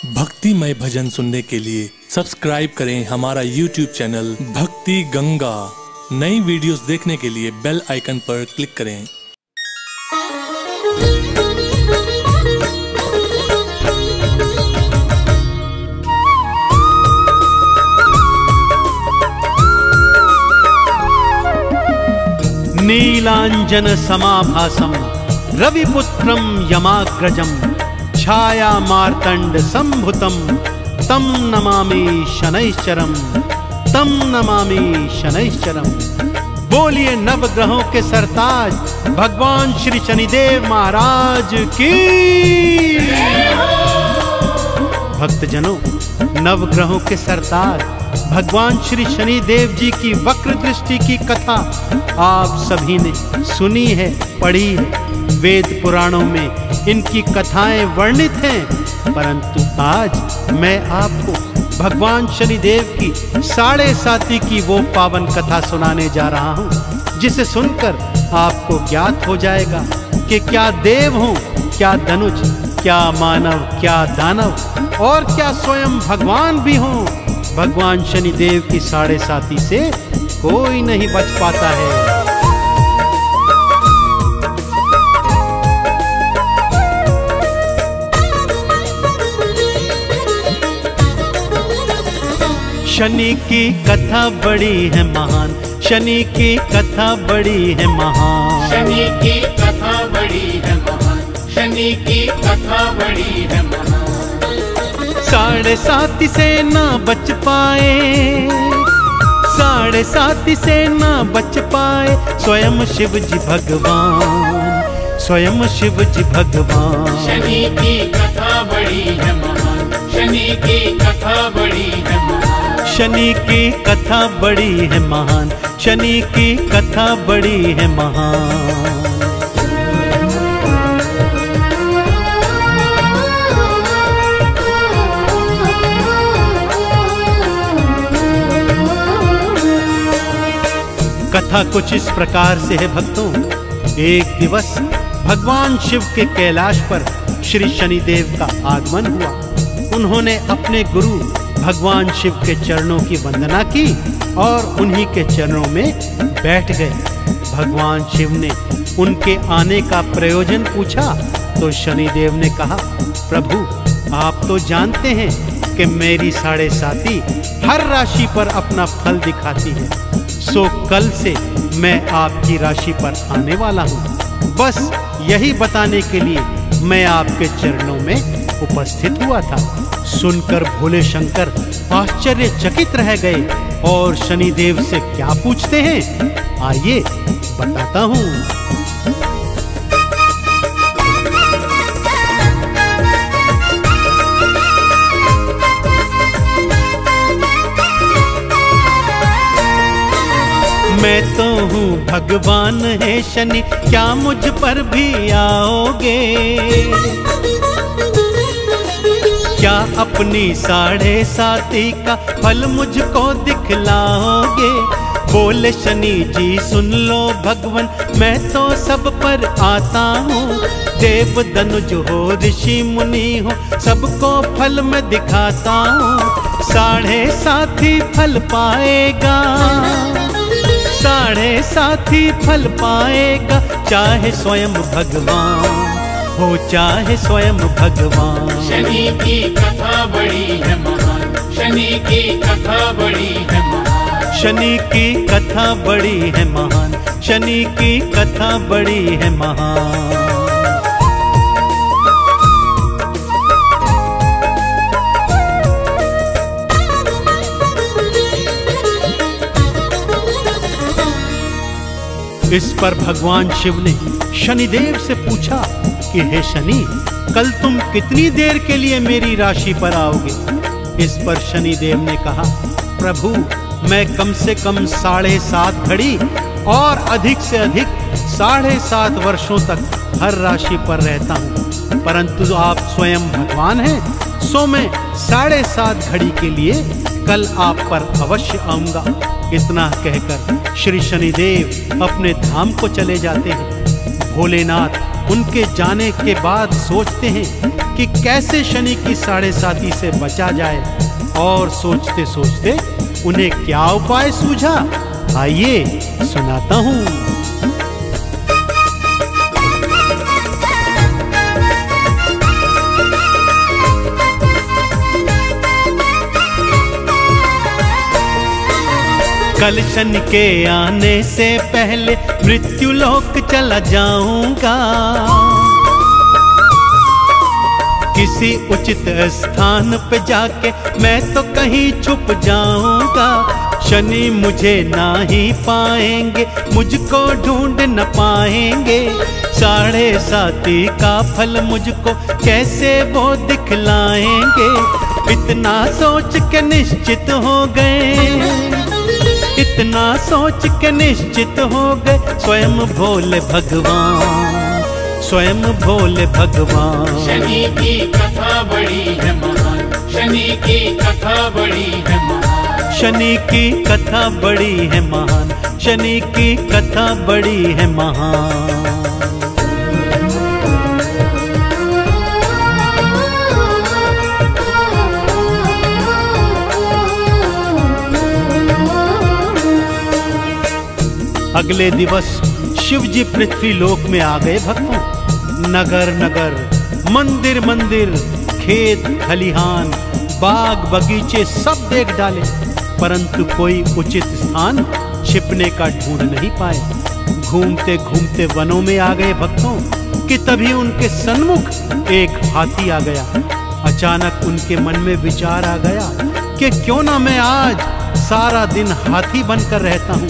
भक्तिमय भजन सुनने के लिए सब्सक्राइब करें हमारा YouTube चैनल भक्ति गंगा। नई वीडियोस देखने के लिए बेल आइकन पर क्लिक करें। नीलांजन समाभासम रविपुत्रम यमाग्रजम छाया मार्तंड संभुतम तम नमामि शनैश्चरम तम नमामि शनैश्चरम। बोलिए नवग्रहों के सरताज भगवान श्री शनिदेव महाराज की। भक्तजनों, नवग्रहों के सरताज भगवान श्री शनिदेव जी की वक्र दृष्टि की कथा आप सभी ने सुनी है, पढ़ी है। वेद पुराणों में इनकी कथाएं वर्णित हैं, परंतु आज मैं आपको भगवान शनिदेव की 7.5 की वो पावन कथा सुनाने जा रहा हूं, जिसे सुनकर आपको ज्ञात हो जाएगा कि क्या देव हों, क्या धनुष, क्या मानव, क्या दानव और क्या स्वयं भगवान भी हों, भगवान शनिदेव की 7.5 से कोई नहीं बच पाता है। शनि की कथा बड़ी है महान, शनि की कथा बड़ी है महान, शनि की कथा बड़ी है महान, शनि की कथा बड़ी है महान। 7.5 से ना बच पाए, 7.5 से ना बच पाए स्वयं शिव जी भगवान, स्वयं शिव जी भगवान। शनि की कथा बड़ी है महान, शनि की कथा बड़ी है महान, शनि की कथा बड़ी है महान, शनि की कथा बड़ी है महान। कथा कुछ इस प्रकार से है भक्तों। एक दिवस भगवान शिव के कैलाश पर श्री शनिदेव का आगमन हुआ। उन्होंने अपने गुरु भगवान शिव के चरणों की वंदना की और उन्हीं के चरणों में बैठ गए। भगवान शिव ने उनके आने का प्रयोजन पूछा तो शनिदेव ने कहा, प्रभु आप तो जानते हैं कि मेरी 7.5 हर राशि पर अपना फल दिखाती है, सो कल से मैं आपकी राशि पर आने वाला हूँ। बस यही बताने के लिए मैं आपके चरणों में उपस्थित हुआ था। सुनकर भोले शंकर आश्चर्यचकित रह गए और शनिदेव से क्या पूछते हैं, आइए बताता हूँ। मैं तो हूँ भगवान है शनि, क्या मुझ पर भी आओगे? क्या अपनी 7.5 का फल मुझको दिखलाओगे? बोले शनि जी सुन लो भगवान, मैं तो सब पर आता हूँ। देव दनुज हो ऋषि मुनि हो, सबको फल मैं दिखाता हूँ। 7.5 फल पाएगा, 7.5 फल पाएगा, चाहे स्वयं भगवान हो, चाहे स्वयं भगवान। शनि की कथा बड़ी है महान, शनि की कथा बड़ी है महान, शनि की कथा बड़ी है महान, शनि की कथा बड़ी है महान। इस पर भगवान शिव ने शनिदेव से पूछा कि हे शनि, कल तुम कितनी देर के लिए मेरी राशि पर आओगे? इस पर शनिदेव ने कहा, प्रभु मैं कम से कम 7.5 घड़ी और अधिक से अधिक 7.5 वर्षों तक हर राशि पर रहता हूँ, परंतु आप स्वयं भगवान हैं, सो मैं 7.5 घड़ी के लिए कल आप पर अवश्य आऊंगा। इतना कहकर श्री शनिदेव अपने धाम को चले जाते हैं। भोलेनाथ उनके जाने के बाद सोचते हैं कि कैसे शनि की 7.5 से बचा जाए, और सोचते सोचते उन्हें क्या उपाय सूझा, आइए सुनाता हूं। कल शनि के आने से पहले मृत्यु लोक चला जाऊंगा, किसी उचित स्थान पे जाके मैं तो कहीं छुप जाऊंगा। शनि मुझे ना ही पाएंगे, मुझको ढूंढ न पाएंगे, 7.5 का फल मुझको कैसे वो दिखलाएंगे। इतना सोच के निश्चित हो गए, इतना सोच के निश्चित हो गए, स्वयं भोले भगवान, स्वयं भोले भगवान। शनि की कथा बड़ी है महान, शनि की कथा बड़ी है महान, शनि की कथा बड़ी है महान, शनि की कथा बड़ी है महान। अगले दिवस शिव जी पृथ्वी लोक में आ गए भक्तों। नगर नगर, मंदिर मंदिर, खेत खलिहान, बाग बगीचे सब देख डाले, परंतु कोई उचित स्थान छिपने का ढूंढ नहीं पाए। घूमते घूमते वनों में आ गए भक्तों कि तभी उनके सन्मुख एक हाथी आ गया। अचानक उनके मन में विचार आ गया कि क्यों ना मैं आज सारा दिन हाथी बनकर रहता हूँ,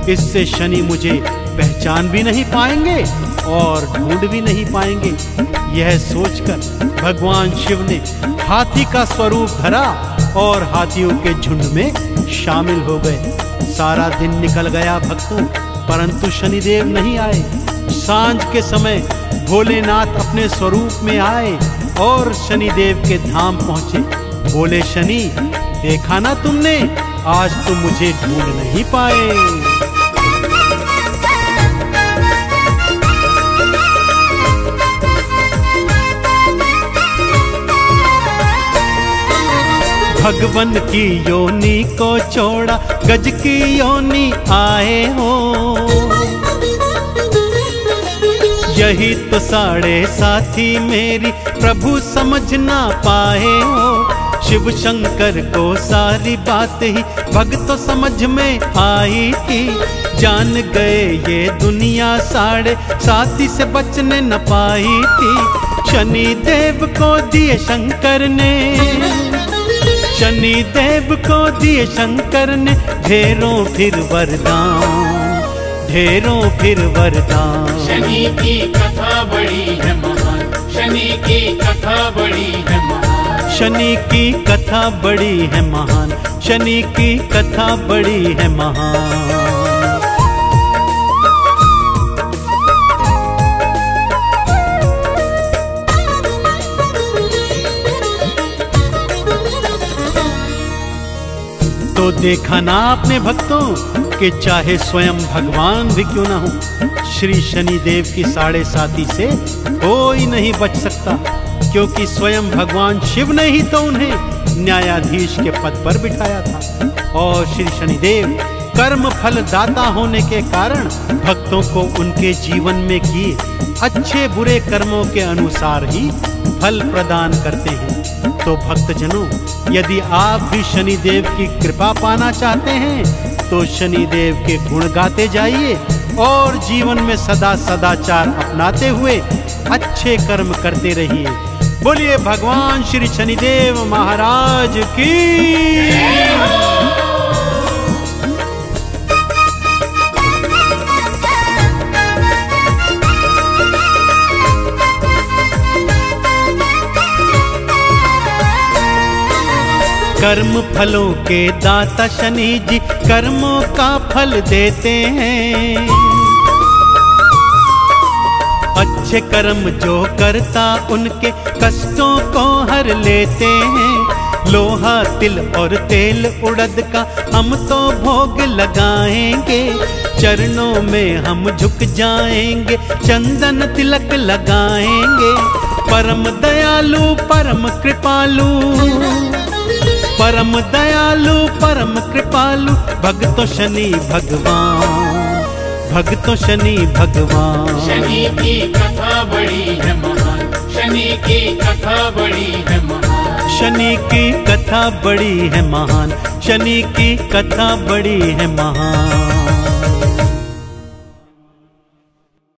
इससे शनि मुझे पहचान भी नहीं पाएंगे और ढूंढ भी नहीं पाएंगे। यह सोचकर भगवान शिव ने हाथी का स्वरूप धरा और हाथियों के झुंड में शामिल हो गए। सारा दिन निकल गया भक्तों, परंतु शनिदेव नहीं आए। सांझ के समय भोलेनाथ अपने स्वरूप में आए और शनिदेव के धाम पहुंचे। बोले, शनि देखा ना तुमने, आज तुम मुझे ढूंढ नहीं पाए। भगवन की योनि को छोड़ा, गज की योनि आए हो, यही तो 7.5 मेरी प्रभु समझ ना पाए हो। शिव शंकर को सारी बात ही भक्तों समझ में आई थी, जान गए ये दुनिया 7.5 से बचने न पाई थी। शनि देव को दिए शंकर ने, शनि देव को दिए शंकर ने ढेरों फिर वरदान, ढेरों फिर वरदान। शनि की कथा बड़ी है महान, शनि की कथा बड़ी है महान, शनि की कथा बड़ी है महान, शनि की कथा बड़ी है महान। तो देखा ना आपने भक्तों कि चाहे स्वयं भगवान भी क्यों ना हो, श्री शनिदेव की 7.5 से कोई नहीं बच सकता, क्योंकि स्वयं भगवान शिव ने ही तो उन्हें न्यायाधीश के पद पर बिठाया था। और श्री शनिदेव कर्म फल दाता होने के कारण भक्तों को उनके जीवन में किए अच्छे बुरे कर्मों के अनुसार ही फल प्रदान करते हैं। तो भक्तजनों, यदि आप भी शनिदेव की कृपा पाना चाहते हैं तो शनिदेव के गुण गाते जाइए और जीवन में सदा सदाचार अपनाते हुए अच्छे कर्म करते रहिए। बोलिए भगवान श्री शनिदेव महाराज की। कर्म फलों के दाता शनि जी कर्मों का फल देते हैं। अच्छे कर्म जो करता उनके कष्टों को हर लेते हैं। लोहा तिल और तेल उड़द का हम तो भोग लगाएंगे, चरणों में हम झुक जाएंगे, चंदन तिलक लगाएंगे। परम दयालु परम कृपालु, परम दयालु परम कृपालु, भक्तो शनि भगवान, भक्तो शनि भगवान। शनि की कथा बड़ी है महान, शनि की कथा बड़ी है महान, शनि की कथा बड़ी है महान, शनि की कथा बड़ी है महान।